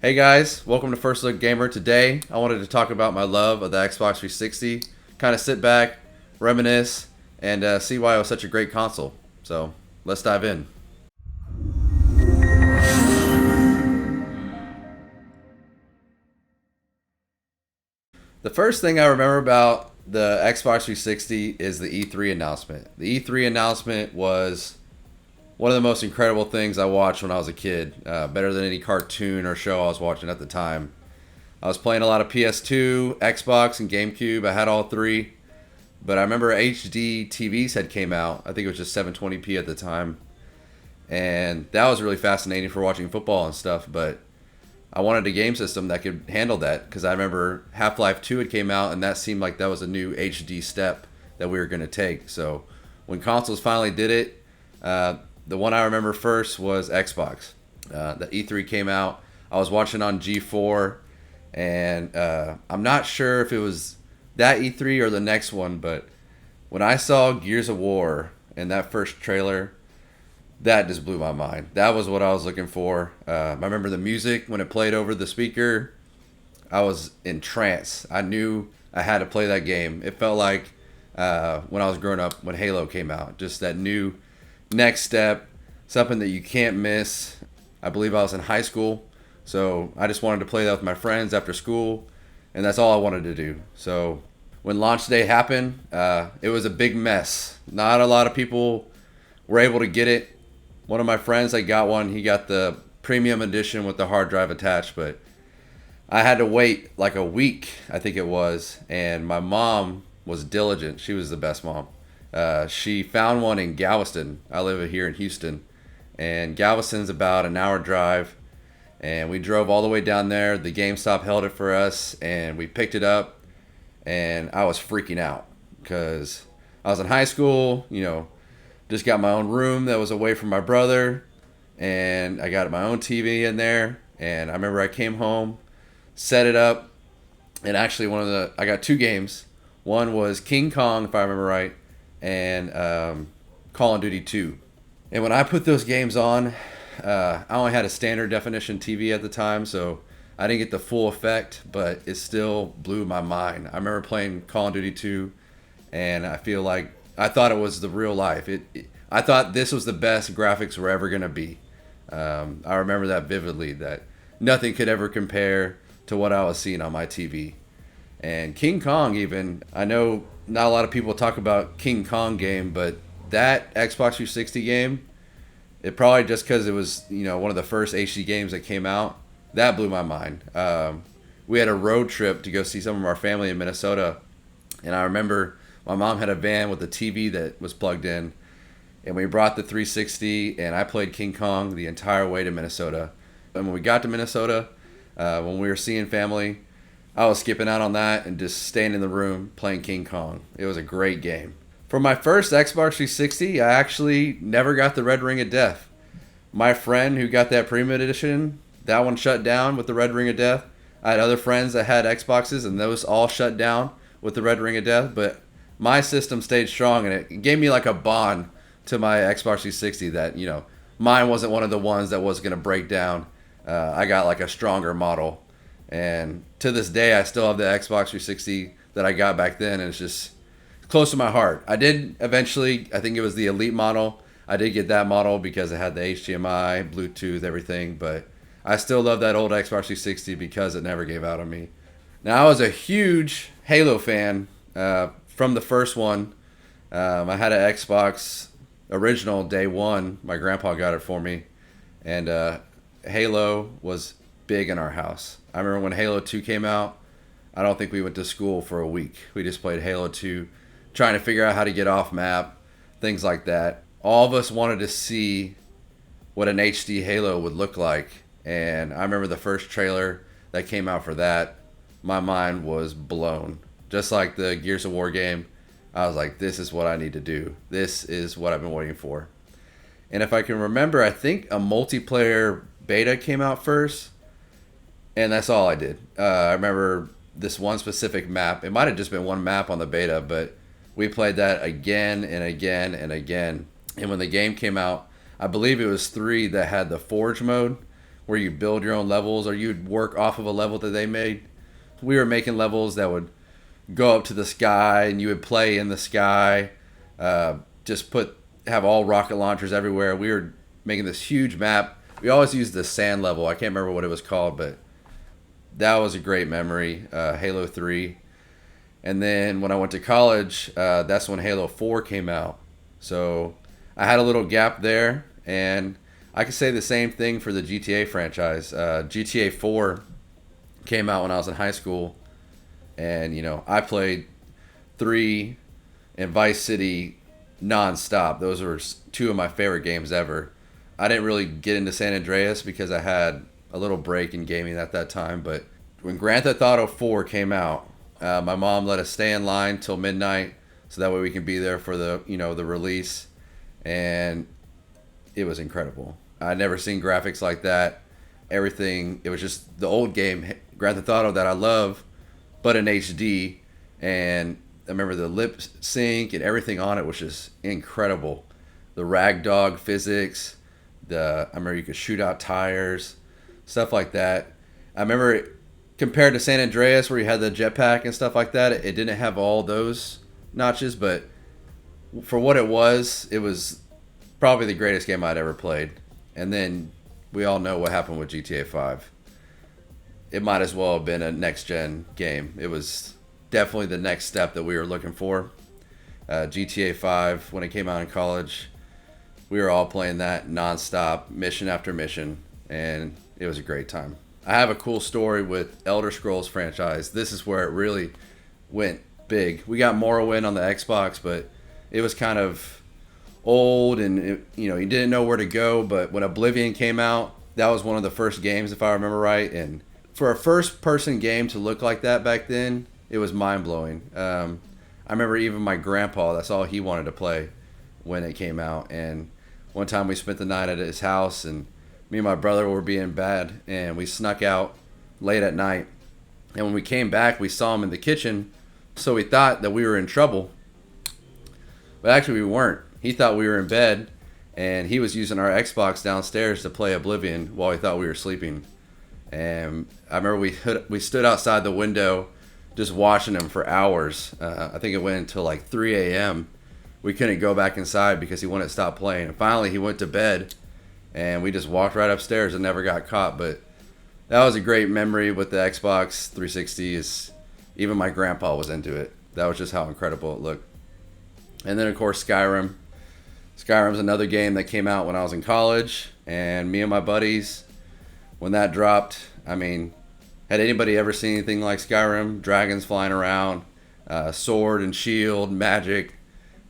Hey guys, welcome to First Look Gamer. Today, I wanted to talk about my love of the Xbox 360, kind of sit back, reminisce, and see why it was such a great console. So, let's dive in. The first thing I remember about the Xbox 360 is the E3 announcement. The E3 announcement was one of the most incredible things I watched when I was a kid, better than any cartoon or show I was watching at the time. I was playing a lot of PS2, Xbox, and GameCube. I had all three. But I remember HD TVs had came out. I think it was just 720p at the time. And that was really fascinating for watching football and stuff. But I wanted a game system that could handle that because I remember Half-Life 2 had came out and that seemed like that was a new HD step that we were going to take. So when consoles finally did it, the one I remember first was Xbox. The E3 came out. I was watching on G4 and I'm not sure if it was that E3 or the next one, but when I saw Gears of War in that first trailer, that just blew my mind. That was what I was looking for. I remember the music when it played over the speaker. I was in trance. I knew I had to play that game. It felt like when I was growing up when Halo came out. Just that new next step, something that you can't miss. I believe I was in high school, so I just wanted to play that with my friends after school, and that's all I wanted to do. So when launch day happened, it was a big mess. Not a lot of people were able to get it. One of my friends that got one, he got the premium edition with the hard drive attached, but I had to wait like a week, I think it was, and my mom was diligent. She was the best mom. She found one in Galveston. I live here in Houston, and Galveston's about an hour drive, and we drove all the way down there. The GameStop held it for us, and we picked it up, and I was freaking out because I was in high school, just got my own room that was away from my brother, and I got my own TV in there, and I remember I came home, set it up, and actually I got two games. One was King Kong, if I remember right, and Call of Duty 2. And when I put those games on, I only had a standard definition TV at the time, so I didn't get the full effect, but it still blew my mind. I remember playing Call of Duty 2, and I thought it was the real life. I thought this was the best graphics were ever going to be. I remember that vividly, that nothing could ever compare to what I was seeing on my TV. And King Kong even, I know not a lot of people talk about King Kong game, but that Xbox 360 game, it probably just because it was, one of the first HD games that came out, that blew my mind. We had a road trip to go see some of our family in Minnesota, and I remember my mom had a van with a TV that was plugged in, and we brought the 360, and I played King Kong the entire way to Minnesota. And when we got to Minnesota, when we were seeing family, I was skipping out on that and just staying in the room playing King Kong. It was a great game. For my first Xbox 360, I actually never got the Red Ring of Death. My friend who got that premium edition, that one shut down with the Red Ring of Death. I had other friends that had Xboxes, and those all shut down with the Red Ring of Death, but my system stayed strong, and it gave me like a bond to my Xbox 360 that, mine wasn't one of the ones that was going to break down. I got like a stronger model. And to this day, I still have the Xbox 360 that I got back then, and it's just close to my heart. I did eventually, I think it was the Elite model. I did get that model because it had the HDMI, Bluetooth, everything, but I still love that old Xbox 360 because it never gave out on me. Now, I was a huge Halo fan from the first one. I had an Xbox original day one. My grandpa got it for me, and Halo was big in our house. I remember when Halo 2 came out, I don't think we went to school for a week. We just played Halo 2, trying to figure out how to get off map, things like that. All of us wanted to see what an HD Halo would look like, and I remember the first trailer that came out for that, my mind was blown. Just like the Gears of War game, I was like, this is what I need to do. This is what I've been waiting for. And if I can remember, I think a multiplayer beta came out first, and that's all I did. I remember this one specific map. It might have just been one map on the beta, but we played that again and again and again. And when the game came out, I believe it was 3 that had the Forge mode, where you build your own levels or you'd work off of a level that they made. We were making levels that would go up to the sky and you would play in the sky. Just have all rocket launchers everywhere. We were making this huge map. We always used the sand level. I can't remember what it was called, but that was a great memory. Halo 3. And then when I went to college, that's when Halo 4 came out. So I had a little gap there, and I could say the same thing for the GTA franchise. GTA 4 came out when I was in high school, and I played 3 and Vice City nonstop. Those were 2 of my favorite games ever. I didn't really get into San Andreas because I had a little break in gaming at that time, but when Grand Theft Auto 4 came out, my mom let us stay in line till midnight so that way we can be there for the release, and it was incredible. I'd never seen graphics like that. Everything, it was just the old game, Grand Theft Auto, that I love, but in HD. And I remember the lip sync and everything on it was just incredible. The ragdoll physics, I remember you could shoot out tires, stuff like that. I remember compared to San Andreas where you had the jetpack and stuff like that, it didn't have all those notches, but for what it was probably the greatest game I'd ever played. And then we all know what happened with GTA 5. It might as well have been a next-gen game. It was definitely the next step that we were looking for. GTA 5, when it came out in college, we were all playing that nonstop, mission after mission, and it was a great time. I have a cool story with Elder Scrolls franchise. This is where it really went big. We got Morrowind on the Xbox, but it was kind of old, and you didn't know where to go. But when Oblivion came out, that was one of the first games, if I remember right. And for a first-person game to look like that back then, it was mind-blowing. I remember even my grandpa, that's all he wanted to play when it came out. And one time we spent the night at his house, and me and my brother were being bad, and we snuck out late at night. And when we came back, we saw him in the kitchen, so we thought that we were in trouble. But actually, we weren't. He thought we were in bed, and he was using our Xbox downstairs to play Oblivion while he thought we were sleeping. And I remember we stood outside the window just watching him for hours. I think it went until like 3 a.m. We couldn't go back inside because he wouldn't stop playing. And finally, he went to bed, and we just walked right upstairs and never got caught. But that was a great memory with the Xbox 360. Even my grandpa was into it. That was just how incredible it looked. And then, of course, Skyrim. Skyrim's another game that came out when I was in college. And me and my buddies, when that dropped, I mean, had anybody ever seen anything like Skyrim? Dragons flying around, sword and shield, magic,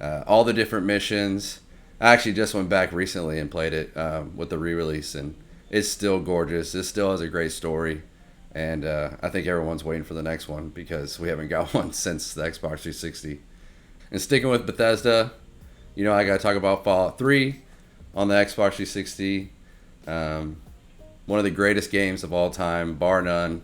all the different missions. I actually just went back recently and played it with the re-release, and it's still gorgeous. It still has a great story, and I think everyone's waiting for the next one because we haven't got one since the Xbox 360. And sticking with Bethesda, I got to talk about Fallout 3 on the Xbox 360. One of the greatest games of all time, bar none.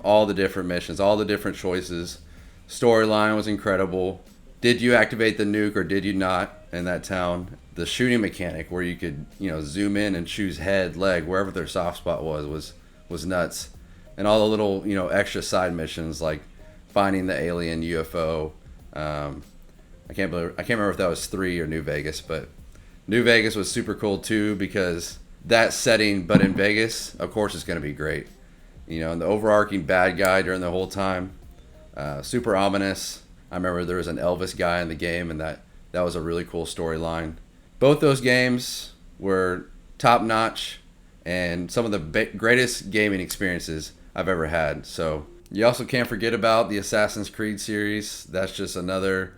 All the different missions, all the different choices. Storyline was incredible. Did you activate the nuke or did you not in that town? The shooting mechanic where you could, zoom in and choose head, leg, wherever their soft spot was nuts. And all the little, extra side missions like finding the alien UFO. I can't remember if that was 3 or New Vegas, but New Vegas was super cool too because that setting, but in Vegas, of course, is going to be great. And the overarching bad guy during the whole time, super ominous. I remember there was an Elvis guy in the game, and that was a really cool storyline. Both those games were top notch and some of the greatest gaming experiences I've ever had. So you also can't forget about the Assassin's Creed series. That's just another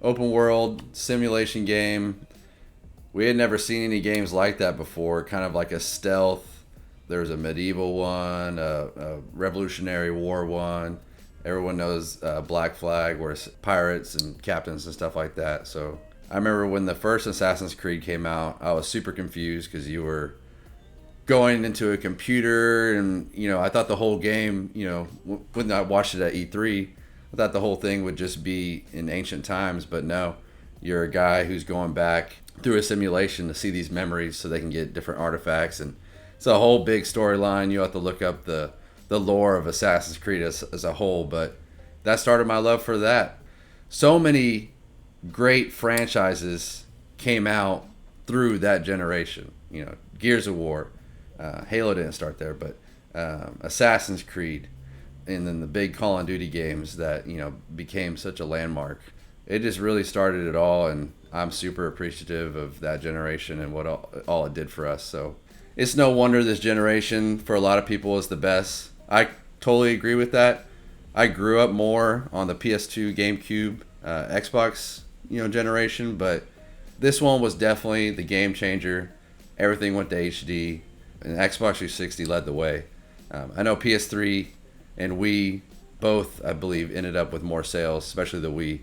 open world simulation game. We had never seen any games like that before, kind of like a stealth. There was a medieval one, a Revolutionary War one. Everyone knows Black Flag, where it's pirates and captains and stuff like that. So I remember when the first Assassin's Creed came out, I was super confused because you were going into a computer and, I thought the whole game, when I watched it at E3, I thought the whole thing would just be in ancient times. But no, you're a guy who's going back through a simulation to see these memories so they can get different artifacts. And it's a whole big storyline. You have to look up the lore of Assassin's Creed as a whole, but that started my love for that. So many great franchises came out through that generation. You know, Gears of War, Halo didn't start there, but Assassin's Creed, and then the big Call of Duty games that, you know, became such a landmark. It just really started it all, and I'm super appreciative of that generation and what all it did for us. So it's no wonder this generation for a lot of people is the best. I totally agree with that. I grew up more on the PS2, GameCube, Xbox, you know, generation, but this one was definitely the game changer. Everything went to HD, and Xbox 360 led the way. I know PS3 and Wii both, I believe, ended up with more sales, especially the Wii,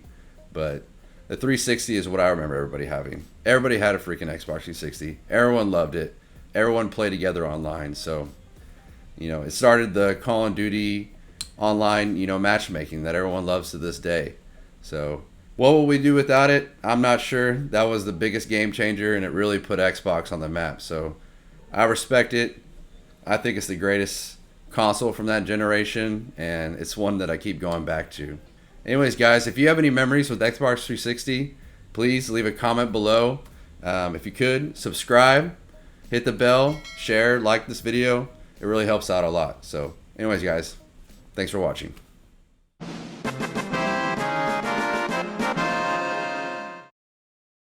but the 360 is what I remember everybody having. Everybody had a freaking Xbox 360. Everyone loved it. Everyone played together online. So, you know, it started the Call of Duty online, you know, matchmaking that everyone loves to this day. So, what will we do without it? I'm not sure. That was the biggest game changer, and it really put Xbox on the map. So, I respect it. I think it's the greatest console from that generation, and it's one that I keep going back to. Anyways, guys, if you have any memories with Xbox 360, please leave a comment below. If you could, subscribe, hit the bell, share, like this video. It really helps out a lot. So, anyways, guys, thanks for watching.